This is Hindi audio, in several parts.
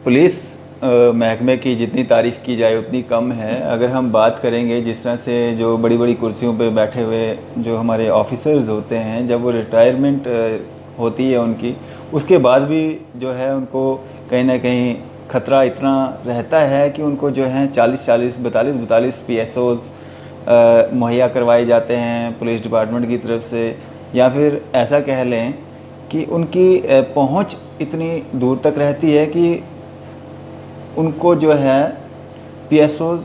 पुलिस महकमे की जितनी तारीफ़ की जाए उतनी कम है। अगर हम बात करेंगे जिस तरह से जो बड़ी बड़ी कुर्सियों पे बैठे हुए जो हमारे ऑफिसर्स होते हैं, जब वो रिटायरमेंट होती है उनकी, उसके बाद भी जो है उनको कहीं ना कहीं ख़तरा इतना रहता है कि उनको जो है 40-40, 42-42 PSOs मुहैया करवाए जाते हैं पुलिस डिपार्टमेंट की तरफ से, या फिर ऐसा कह लें कि उनकी पहुंच इतनी दूर तक रहती है कि उनको जो है PSOs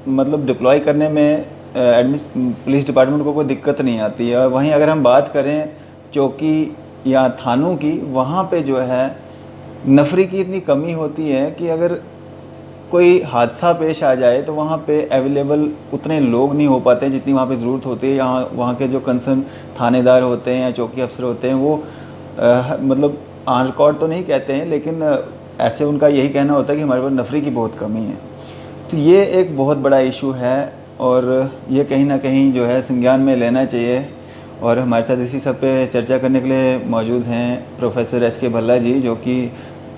मतलब डिप्लॉय करने में पुलिस डिपार्टमेंट को कोई दिक्कत नहीं आती है। वहीं अगर हम बात करें चौकी या थानों की, वहाँ पे जो है नफरी की इतनी कमी होती है कि अगर कोई हादसा पेश आ जाए तो वहाँ पे अवेलेबल उतने लोग नहीं हो पाते जितनी वहाँ पे ज़रूरत होती है। यहाँ वहाँ के जो कंसर्न थानेदार होते हैं या चौकी अफसर होते हैं, वो मतलब ऑन रिकॉर्ड तो नहीं कहते हैं, लेकिन ऐसे उनका यही कहना होता है कि हमारे पास नफरी की बहुत कमी है। तो ये एक बहुत बड़ा इशू है और ये कहीं ना कहीं जो है संज्ञान में लेना चाहिए। और हमारे साथ इसी सब पे चर्चा करने के लिए मौजूद हैं प्रोफेसर SK भल्ला जी, जो कि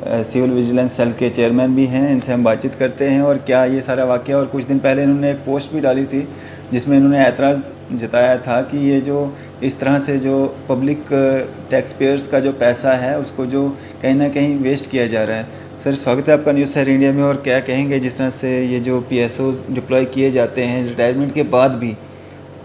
सिविल विजिलेंस सेल के चेयरमैन भी हैं। इनसे हम बातचीत करते हैं और क्या ये सारा वाक़या, और कुछ दिन पहले इन्होंने एक पोस्ट भी डाली थी जिसमें इन्होंने ऐतराज़ जताया था कि ये जो इस तरह से जो पब्लिक टैक्स पेयर्स का जो पैसा है उसको जो कहीं ना कहीं वेस्ट किया जा रहा है। सर, स्वागत है आपका न्यूज़ शहर इंडिया में। और क्या कहेंगे जिस तरह से ये जो PSOs डिप्लॉय किए जाते हैं रिटायरमेंट के बाद भी,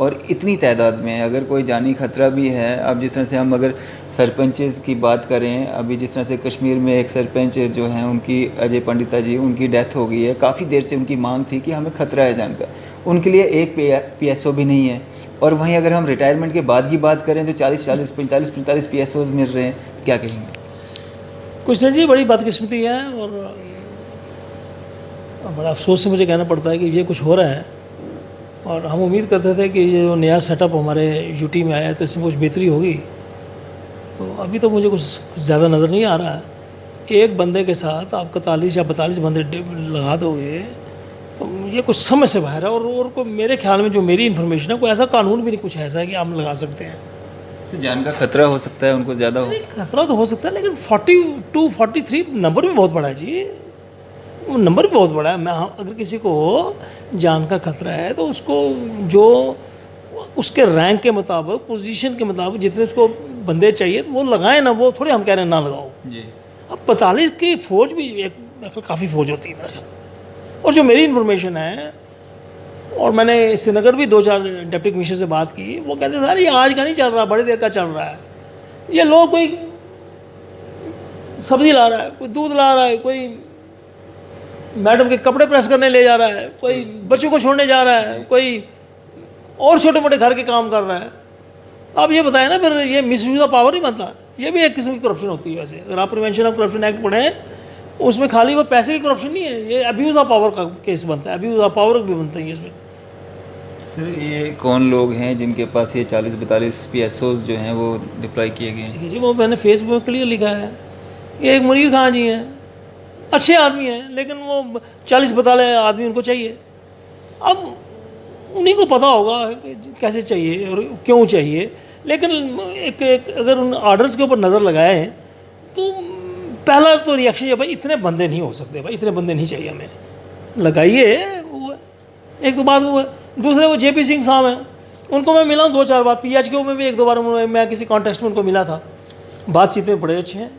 और इतनी तादाद में, अगर कोई जानी खतरा भी है। अब जिस तरह से हम अगर सरपंचेस की बात करें, अभी जिस तरह से कश्मीर में एक सरपंच जो हैं उनकी अजय पंडिता जी, उनकी डेथ हो गई है। काफ़ी देर से उनकी मांग थी कि हमें खतरा है जान का, उनके लिए एक PSO भी नहीं है। और वहीं अगर हम रिटायरमेंट के बाद की बात करें तो 40-40, 45-45 PSOs मिल रहे हैं। क्या कहेंगे? क्वेश्चन जी बड़ी बदकिस्मती है और बड़ा अफसोस से मुझे कहना पड़ता है कि ये कुछ हो रहा है। और हम उम्मीद करते थे कि ये जो नया सेटअप हमारे यूटी में आया है तो इसमें कुछ बेहतरी होगी। तो अभी तो मुझे कुछ ज़्यादा नज़र नहीं आ रहा है। एक बंदे के साथ आप 41 या 42 बंदे लगा दोगे तो ये कुछ समझ से बाहर है। और कोई मेरे ख्याल में, जो मेरी इन्फॉर्मेशन है, कोई ऐसा कानून भी नहीं कुछ ऐसा है कि आप लगा सकते हैं। तो जान का खतरा हो सकता है उनको ज़्यादा हो? खतरा तो हो सकता है, लेकिन 42-43 नंबर भी बहुत बड़ा है जी। वो नंबर भी बहुत बड़ा है। मैं अगर किसी को जान का खतरा है तो उसको जो उसके रैंक के मुताबिक, पोजीशन के मुताबिक जितने उसको बंदे चाहिए तो वो लगाए ना। वो थोड़े हम कह रहे हैं ना लगाओ जी। अब 45 की फ़ौज भी एक काफ़ी फ़ौज होती है मेरा ख्याल। और जो मेरी इन्फॉर्मेशन है, और मैंने श्रीनगर भी 2-4 डिप्टी कमिश्नर से बात की, वो कहते हैं सर ये आज का नहीं चल रहा, बड़ी देर का चल रहा है। ये लोग कोई सब्ज़ी ला रहा है, कोई दूध ला रहा है, कोई मैडम के कपड़े प्रेस करने ले जा रहा है, कोई बच्चों को छोड़ने जा रहा है, कोई और छोटे मोटे घर के काम कर रहा है। आप ये बताएं ना, फिर ये मिसयूज़ ऑफ पावर नहीं बनता? ये भी एक किस्म की करप्शन होती है। वैसे अगर आप प्रिवेंशन ऑफ करप्शन एक्ट पढ़ें, उसमें खाली वो पैसे की करप्शन नहीं है, ये अब्यूज़ ऑफ पावर का केस बनता है। अब्यूज़ ऑफ पावर भी बनता है इसमें। सर, ये कौन लोग हैं जिनके पास ये 40-42 PSOs जो हैं वो डिप्लॉय किए गए हैं? जी, वो मैंने फेसबुक पर क्लियर लिखा है। ये एक मुनीर खान जी हैं, अच्छे आदमी हैं, लेकिन वो 40-42 आदमी उनको चाहिए। अब उन्हीं को पता होगा कि कैसे चाहिए और क्यों चाहिए। लेकिन एक अगर उन आर्डर्स के ऊपर नज़र लगाए तो पहला तो रिएक्शन ये, भाई इतने बंदे नहीं हो सकते, भाई इतने बंदे नहीं चाहिए हमें, लगाइए। वो एक तो बात वो है। दूसरे वो JP सिंह साहब हैं, उनको मैं मिला हूँ 2-4 बार। PHQ में भी 1-2 बार मैं किसी कॉन्टेक्स्ट में उनको मिला था। बातचीत में बड़े अच्छे हैं,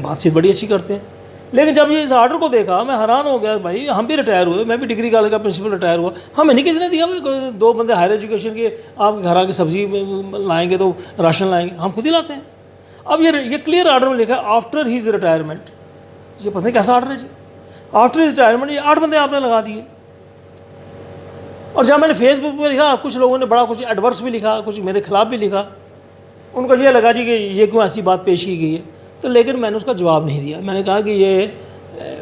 बातचीत बड़ी अच्छी करते हैं। लेकिन जब ये इस आर्डर को देखा मैं हैरान हो गया। भाई हम भी रिटायर हुए, मैं भी डिग्री कॉलेज का प्रिंसिपल रिटायर हुआ, हमें नहीं किसी ने दिया। भाई 2 बंदे हायर एजुकेशन के आप घर आके सब्जी लाएंगे तो राशन लाएंगे, हम खुद ही लाते हैं। अब ये क्लियर आर्डर में लिखा है आफ्टर हीज रिटायरमेंट। ये पता नहीं कैसा आर्डर है जी। आफ्टर हीज रिटायरमेंट ये 8 बंदे आपने लगा दिए। और जब मैंने फेसबुक पर लिखा, कुछ लोगों ने बड़ा कुछ एडवर्स भी लिखा, कुछ मेरे खिलाफ भी लिखा। उनको ये लगा जी कि ये क्यों ऐसी बात पेश की गई है। तो लेकिन मैंने उसका जवाब नहीं दिया। मैंने कहा कि ये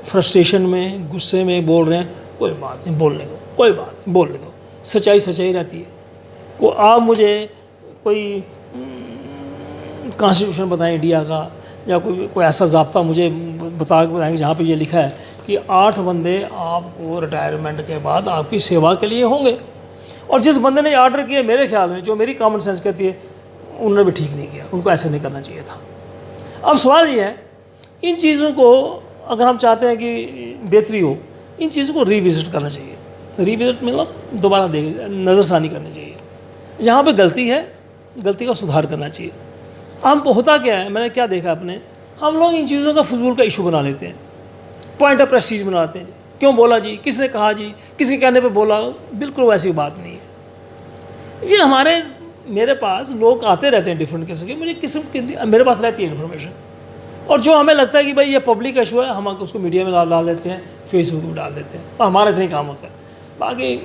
फ्रस्ट्रेशन में, गुस्से में बोल रहे हैं, कोई बात नहीं, बोलने दो, कोई बात नहीं, बोलने दो। सच्चाई सच्चाई रहती है। को आप मुझे कोई कॉन्स्टिट्यूशन बताएं इंडिया का, या कोई ऐसा ज़ाब्ता मुझे बताएंगे जहाँ पे ये लिखा है कि 8 बंदे आपको रिटायरमेंट के बाद आपकी सेवा के लिए होंगे। और जिस बंदे ने ऑर्डर किया, मेरे ख्याल में, जो मेरी कॉमन सेंस कहती है, उन्होंने भी ठीक नहीं किया। उनको ऐसे नहीं करना चाहिए था। अब सवाल ये है, इन चीज़ों को अगर हम चाहते हैं कि बेहतरी हो, इन चीज़ों को रिविज़िट करना चाहिए। रिविज़िट मतलब दोबारा नज़रसानी करनी चाहिए। जहाँ पे गलती है, गलती का सुधार करना चाहिए। हम होता क्या है, मैंने क्या देखा अपने, हम लोग इन चीज़ों का फजूल का इशू बना लेते हैं, पॉइंट ऑफ प्रेस्टीज बनाते हैं। क्यों बोला जी, किसने कहा जी, किसके कहने पे बोला। बिल्कुल वैसी बात नहीं है। ये मेरे पास लोग आते रहते हैं डिफरेंट किस्म के, मुझे किस्म की मेरे पास रहती है इन्फॉर्मेशन, और जो हमें लगता है कि भाई ये पब्लिक इशू है, हम उसको मीडिया में डाल देते हैं, फेसबुक में डाल देते हैं, और हमारा इतना ही काम होता है। बाकी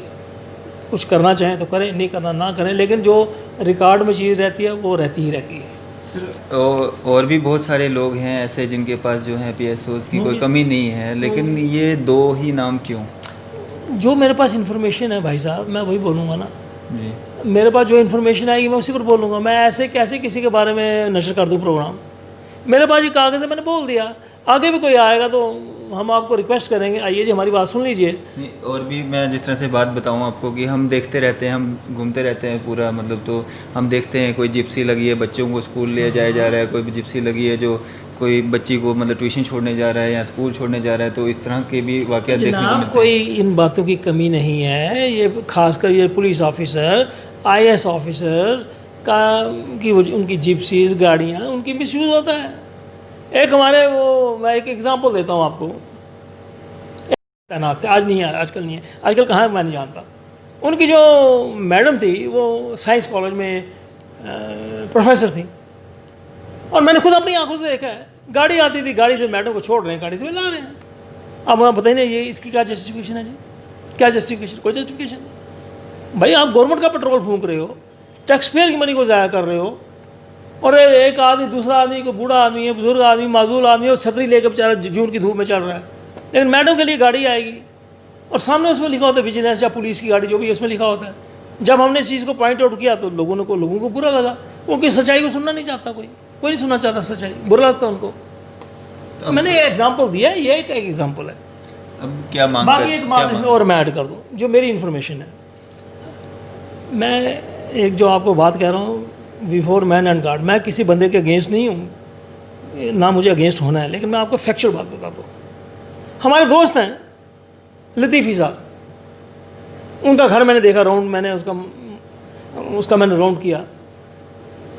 कुछ करना चाहें तो करें, नहीं करना ना करें, लेकिन जो रिकॉर्ड में चीज़ रहती है वो रहती ही रहती है। और भी बहुत सारे लोग हैं ऐसे जिनके पास जो है PSOs की कोई कमी नहीं है, लेकिन ये 2 ही नाम क्यों? जो मेरे पास इन्फॉर्मेशन है भाई साहब, मैं वही बोलूँगा ना जी। मेरे पास जो इन्फॉर्मेशन आएगी मैं उसी पर बोलूँगा। मैं ऐसे कैसे किसी के बारे में नशर कर दूँ प्रोग्राम। मेरे पास ये कागज़ है, मैंने बोल दिया। आगे भी कोई आएगा तो हम आपको रिक्वेस्ट करेंगे, आइए जी हमारी बात सुन लीजिए। नहीं, और भी मैं जिस तरह से बात बताऊं आपको कि हम देखते रहते हैं, हम घूमते रहते हैं पूरा, मतलब तो हम देखते हैं कोई जिप्सी लगी है, बच्चों को स्कूल ले जाया जा रहा है, कोई भी जिप्सी लगी है जो कोई बच्ची को मतलब ट्यूशन छोड़ने जा रहा है या स्कूल छोड़ने जा रहा है, तो इस तरह के भी वाक़या देखने को मिलते हैं। कोई इन बातों की कमी नहीं है। ये खासकर ये पुलिस ऑफिसर, IAS ऑफिसर का की उनकी जिप्सीज गाड़ियाँ, उनकी मिसयूज़ होता है। एक हमारे मैं एक एग्जांपल देता हूँ आपको। तैनात थे, आज नहीं है, आजकल नहीं है, आजकल कहाँ है मैं नहीं जानता। उनकी जो मैडम थी वो साइंस कॉलेज में प्रोफेसर थी, और मैंने खुद अपनी आंखों से देखा है। गाड़ी आती थी, गाड़ी से मैडम को छोड़ रहे हैं, गाड़ी से ला रहे हैं। अब आप बताइए ना, ये इसकी क्या जस्टिफिकेशन है जी? क्या जस्टिफिकेशन? कोई जस्टिफिकेशन नहीं भाई। आप गवर्नमेंट का पेट्रोल फूंक रहे हो, टैक्स पेयर की मनी को ज़ाया कर रहे हो, और एक आदमी दूसरा आदमी को, बूढ़ा आदमी है, बुजुर्ग आदमी, माजूल आदमी, और छतरी लेकर बेचारा जून की धूप में चल रहा है। लेकिन मैडम के लिए गाड़ी आएगी और सामने उसमें लिखा होता है विजिलेंस या पुलिस की गाड़ी, जो भी उसमें लिखा होता है। जब हमने इस चीज़ को पॉइंट आउट किया तो लोगों को बुरा लगा। क्योंकि सच्चाई को सुनना नहीं चाहता, कोई नहीं सुनना चाहता सच्चाई, बुरा लगता उनको। तो मैंने ये एग्जाम्पल दिया है, ये एक एग्जाम्पल है। अब क्या मांग बाकी एक बात इसमें और मैं ऐड कर दूँ, जो मेरी इन्फॉर्मेशन है। मैं एक जो आपको बात कह रहा हूँ, बिफोर मैन एंड गॉड, मैं किसी बंदे के अगेंस्ट नहीं हूँ, ना मुझे अगेंस्ट होना है, लेकिन मैं आपको फैक्चुअल बात बताता हूँ। हमारे दोस्त हैं लतीफ़ी साहब, उनका घर मैंने देखा, राउंड मैंने उसका मैंने राउंड किया।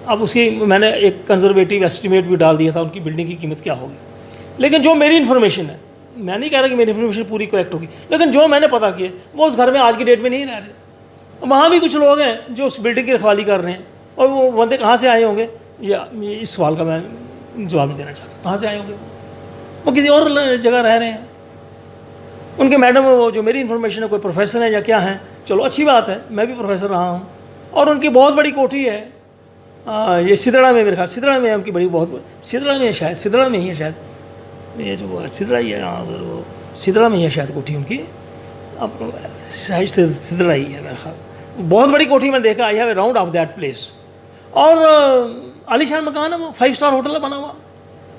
अब उसकी मैंने एक कंजर्वेटिव एस्टिमेट भी डाल दिया था, उनकी बिल्डिंग की कीमत क्या होगी। लेकिन जो मेरी इन्फॉर्मेशन है, मैं नहीं कह रहा कि मेरी इन्फॉर्मेशन पूरी करेक्ट होगी, लेकिन जो मैंने पता किया वो उस घर में आज की डेट में नहीं रह रहे। वहाँ भी कुछ लोग हैं जो उस बिल्डिंग की रखवाली कर रहे हैं, और वो बंदे कहाँ से आए होंगे, या इस सवाल का मैं जवाब नहीं देना चाहता। कहाँ से आए होंगे वो किसी और जगह रह रहे हैं। उनके मैडम वो जो मेरी इन्फॉर्मेशन है, कोई प्रोफेसर है या क्या है, चलो अच्छी बात है, मैं भी प्रोफेसर रहा हूँ। और उनकी बहुत बड़ी कोठी है, ये सिदड़ा में, मेरे ख्याल सिदड़ा में है उनकी बड़ी, बहुत सिदड़ा में है शायद, सिदड़ा में ही है शायद, ये जो सिदड़ा ही है, हाँ उधर वो सिदड़ा में ही है शायद कोठी उनकी। अब शायद सिदड़ा ही है मेरे ख्याल। बहुत बड़ी कोठी में देखा, I have A round of that place. और आलीशान मकान है वो, 5 स्टार होटल है बना हुआ,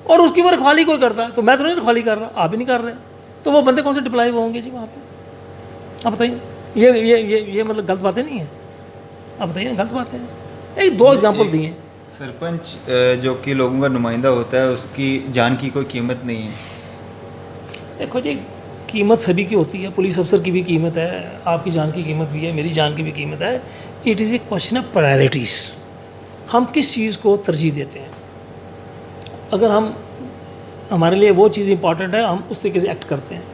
और उसकी वो रखवाली कोई करता है। तो मैं तो नहीं रखवाली कर रहा, आप भी नहीं कर रहे, तो वो बंदे कौन से डिप्लाई होंगे जी वहाँ पे? आप बताइए। ये मतलब गलत बातें नहीं है? आप बताइए, गलत बातें हैं। एक 2 एग्जांपल दिए। सरपंच जो कि लोगों का नुमाइंदा होता है, उसकी जान की कोई कीमत नहीं है। देखो जी, कीमत सभी की होती है, पुलिस अफसर की भी कीमत है, आपकी जान की कीमत भी है, मेरी जान की भी कीमत है। It is a question of priorities. हम किस चीज़ को तरजीह देते हैं। अगर हमारे लिए वो चीज़ इंपॉर्टेंट है, हम उस तरीके से एक्ट करते हैं।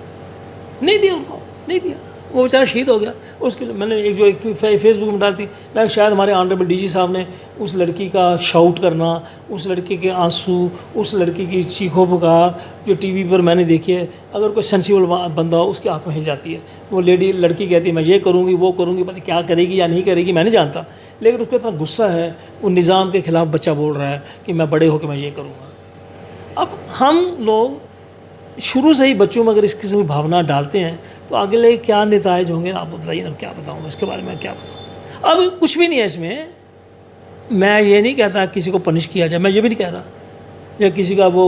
नहीं दिया उनको, नहीं दिया, वो बेचारा शहीद हो गया। उसके लिए मैंने एक फेसबुक में डाली थी, मैं शायद हमारे ऑनरेबल DG साहब ने उस लड़की का शाउट करना, उस लड़के के आंसू, उस लड़की की चीखों पुकार जो TV पर मैंने देखी है। अगर कोई सेंसिबल बंदा हो, उसकी आत्मा हिल जाती है। वो लड़की कहती है मैं ये करूँगी, वो करूँगी, पता क्या करेगी या नहीं करेगी मैं नहीं जानता, लेकिन उसको इतना गुस्सा है, वो निज़ाम के ख़िलाफ़ बच्चा बोल रहा है कि मैं बड़े होकर मैं ये करूँगा। अब हम लोग शुरू से ही बच्चों में अगर इस किस्म की भावना डालते हैं तो आगे ले क्या नतीजे होंगे, आप बताइए ना। क्या बताऊँ इसके बारे में, क्या बताऊँ? अब कुछ भी नहीं है इसमें। मैं ये नहीं कहता किसी को पनिश किया जाए, मैं ये भी नहीं कह रहा, या किसी का वो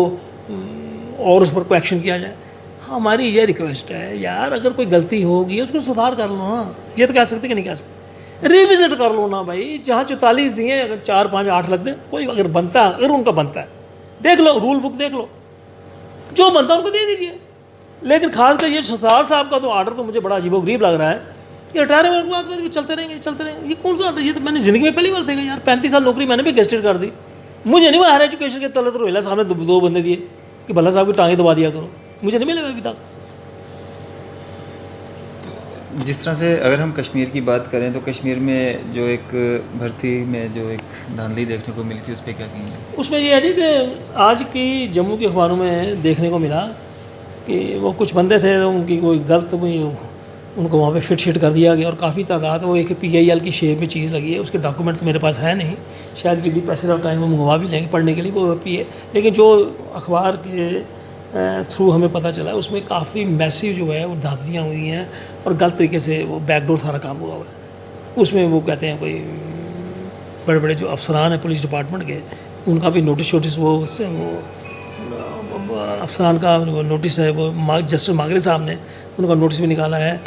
और उस पर कोई एक्शन किया जाए। हमारी ये रिक्वेस्ट है यार, अगर कोई गलती होगी उसको सुधार कर लो ना। ये तो कह सकते कि नहीं कह सकते, रिविजिट कर लो ना भाई। जहाँ 44 दिए, अगर 4, 5, 8 लग दें, कोई अगर बनता है, अगर उनका बनता है, देख लो, रूल बुक देख लो, जो बनता है उनको दे दीजिए। लेकिन खासकर ये शहजाद साहब का तो आर्डर तो मुझे बड़ा अजीबोगरीब लग रहा है कि रिटायरमेंट के बाद भी चलते रहेंगे। ये कौन सा आर्डर? ये तो मैंने ज़िंदगी में पहली बार देखा यार। 35 साल नौकरी मैंने भी गेस्टेड कर दी। मुझे नहीं वो हायर एजुकेशन के तले तो रोहिला साहब ने दो बंदे दिए कि भल्ला साहब की टाँगें दबा दिया करो, मुझे नहीं मिले अभी तक। जिस तरह से अगर हम कश्मीर की बात करें तो कश्मीर में जो एक भर्ती में जो एक धांधली देखने को मिली थी उस पर क्या कहेंगे? उसमें ये है जी कि आज की जम्मू के अखबारों में देखने को मिला कि वो कुछ बंदे थे तो उनकी कोई गलत उनको वहाँ पे फिट शिट कर दिया गया और काफ़ी तादाद वो एक PIL की शेप में चीज़ लगी है। उसके डॉक्यूमेंट तो मेरे पास है नहीं, शायद with the passage of time वो मंगवा भी लेंगे पढ़ने के लिए वो लेकिन जो अखबार के थ्रू हमें पता चला उसमें काफ़ी मैसिव जो है वो धांधलियाँ हुई हैं और गलत तरीके से वो बैकडोर सारा काम हुआ हुआ है। उसमें वो कहते हैं कोई बड़े बड़े जो अफसरान हैं पुलिस डिपार्टमेंट के, उनका भी नोटिस वो उससे वो अफसरान का वो नोटिस है, वो जस्टिस मागरे साहब ने उनका नोटिस भी निकाला है,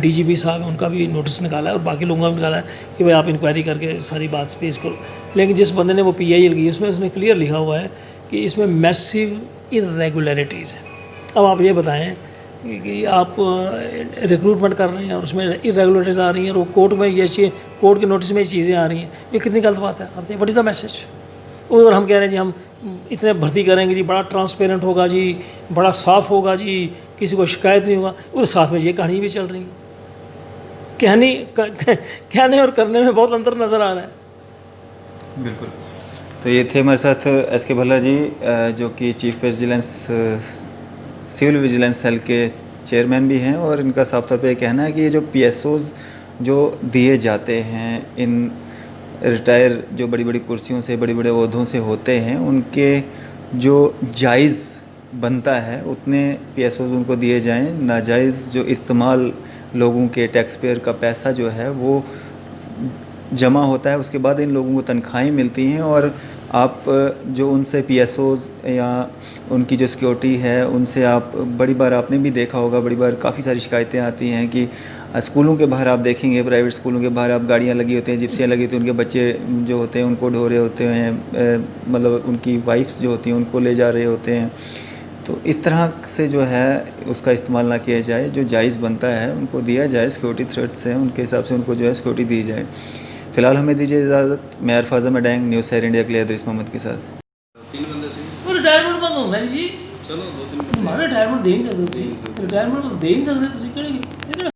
DGP साहब उनका भी नोटिस निकाला है और बाकी लोगों का भी निकाला है कि भाई आप इंक्वायरी करके सारी बात पेश करो। लेकिन जिस बंदे ने वो PIL की उसमें उसने क्लियर लिखा हुआ है कि इसमें मैसिव इरेगुलरिटीज़ हैं। अब आप ये बताएं कि आप रिक्रूटमेंट कर रहे हैं और उसमें इरेगुलरिटीज़ आ रही हैं और वो कोर्ट में कोर्ट के नोटिस में ये चीज़ें आ रही हैं, ये कितनी गलत बात है? आप देखिए व्हाट इज़ द मैसेज। उधर हम कह रहे हैं जी हम इतने भर्ती करेंगे जी, बड़ा ट्रांसपेरेंट होगा जी, बड़ा साफ़ होगा जी, किसी को शिकायत नहीं होगा। उधर साथ में ये कहानी भी चल रही है। कहने और करने में बहुत अंतर नज़र आ रहा है। बिल्कुल। तो ये थे हमारे साथ SK भल्ला जी जो कि chief vigilance civil vigilance cell के चेयरमैन भी हैं और इनका साफ तौर पे ये कहना है कि ये जो PSOs जो दिए जाते हैं इन रिटायर जो बड़ी बड़ी कुर्सियों से बड़े बड़े ओहदों से होते हैं, उनके जो जायज़ बनता है उतने PSOs उनको दिए जाएं। नाजायज़ जो इस्तेमाल लोगों के टैक्स पेयर का पैसा जो है वो जमा होता है, उसके बाद इन लोगों को तनख्वाहें मिलती हैं और आप जो उनसे PSOs या उनकी जो सिक्योरिटी है उनसे आप बड़ी बार आपने भी देखा होगा, बड़ी बार काफ़ी सारी शिकायतें आती हैं कि स्कूलों के बाहर आप देखेंगे, प्राइवेट स्कूलों के बाहर आप गाड़ियाँ लगी होती हैं, जिप्सियाँ लगी होती हैं, उनके बच्चे जो होते हैं उनको ढो रहे होते हैं, मतलब उनकी वाइफ्स जो होती हैं उनको ले जा रहे होते हैं। तो इस तरह से जो है उसका इस्तेमाल ना किया जाए, जो जायज़ बनता है उनको दिया जाए, सिक्योरिटी थ्रेट्स हैं उनके हिसाब से उनको जो है सिक्योरिटी दी जाए। फ़िलहाल हमें दीजिए इजाज़त। मैं अरफाज़ा मडैंग, न्यूज़ सैर इंडिया के लिए अदरीस मोहम्मद के साथ। 3 बंदे से वो रिटायरमेंट बंद होगा जी, चलो 2-3 हमारा रिटायरमेंट दे नहीं सकते, रिटायरमेंट दे नहीं सकते।